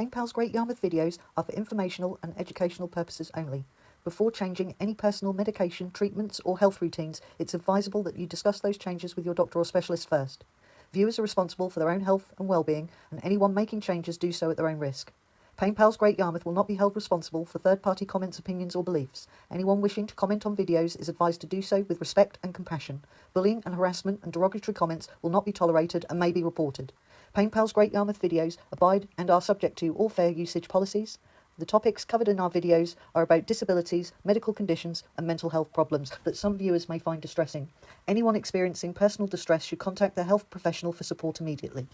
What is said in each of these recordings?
PainPal's Great Yarmouth videos are for informational and educational purposes only. Before changing any personal medication, treatments or health routines, it's advisable that you discuss those changes with your doctor or specialist first. Viewers are responsible for their own health and well-being, and anyone making changes do so at their own risk. PainPal's Great Yarmouth will not be held responsible for third-party comments, opinions or beliefs. Anyone wishing to comment on videos is advised to do so with respect and compassion. Bullying and harassment and derogatory comments will not be tolerated and may be reported. PainPal's Great Yarmouth videos abide and are subject to all fair usage policies. The topics covered in our videos are about disabilities, medical conditions and mental health problems that some viewers may find distressing. Anyone experiencing personal distress should contact their health professional for support immediately.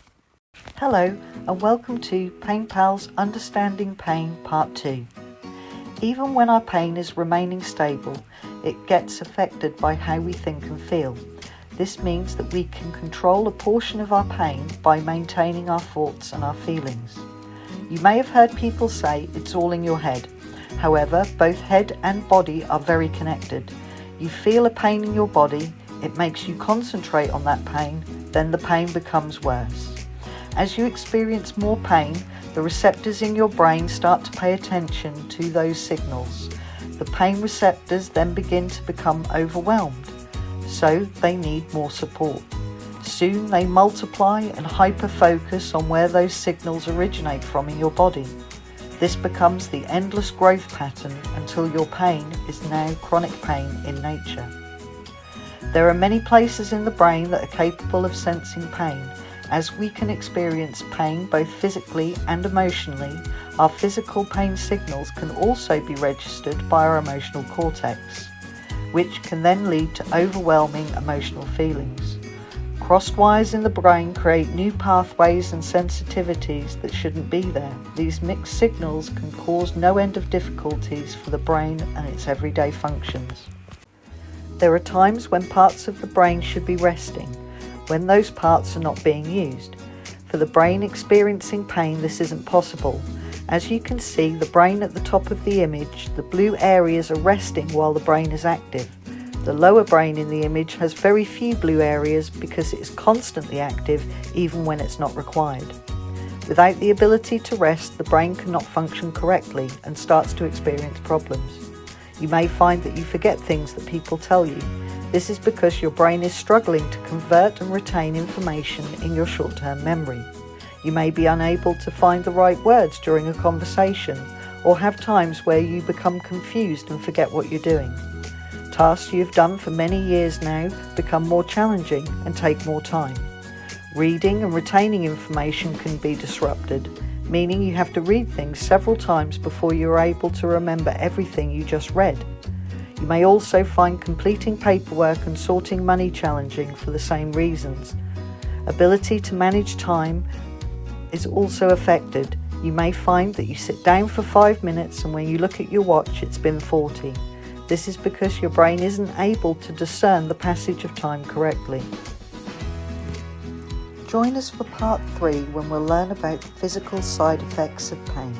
Hello and welcome to PainPal's Understanding Pain Part 2. Even when our pain is remaining stable, it gets affected by how we think and feel. This means that we can control a portion of our pain by maintaining our thoughts and our feelings. You may have heard people say it's all in your head. However, both head and body are very connected. You feel a pain in your body, it makes you concentrate on that pain, then the pain becomes worse. As you experience more pain, the receptors in your brain start to pay attention to those signals. The pain receptors then begin to become overwhelmed, so they need more support. Soon they multiply and hyper-focus on where those signals originate from in your body. This becomes the endless growth pattern until your pain is now chronic pain in nature. There are many places in the brain that are capable of sensing pain. As we can experience pain both physically and emotionally, our physical pain signals can also be registered by our emotional cortex, which can then lead to overwhelming emotional feelings. Crossed wires in the brain create new pathways and sensitivities that shouldn't be there. These mixed signals can cause no end of difficulties for the brain and its everyday functions. There are times when parts of the brain should be resting, when those parts are not being used. For the brain experiencing pain, this isn't possible. As you can see, the brain at the top of the image, the blue areas are resting while the brain is active. The lower brain in the image has very few blue areas because it is constantly active even when it's not required. Without the ability to rest, the brain cannot function correctly and starts to experience problems. You may find that you forget things that people tell you. This is because your brain is struggling to convert and retain information in your short-term memory. You may be unable to find the right words during a conversation, or have times where you become confused and forget what you're doing. Tasks you've done for many years now become more challenging and take more time. Reading and retaining information can be disrupted, meaning you have to read things several times before you're able to remember everything you just read. You may also find completing paperwork and sorting money challenging for the same reasons. Ability to manage time is also affected. You may find that you sit down for 5 minutes and when you look at your watch it's been 40. This is because your brain isn't able to discern the passage of time correctly. Join us for part 3 when we'll learn about the physical side effects of pain.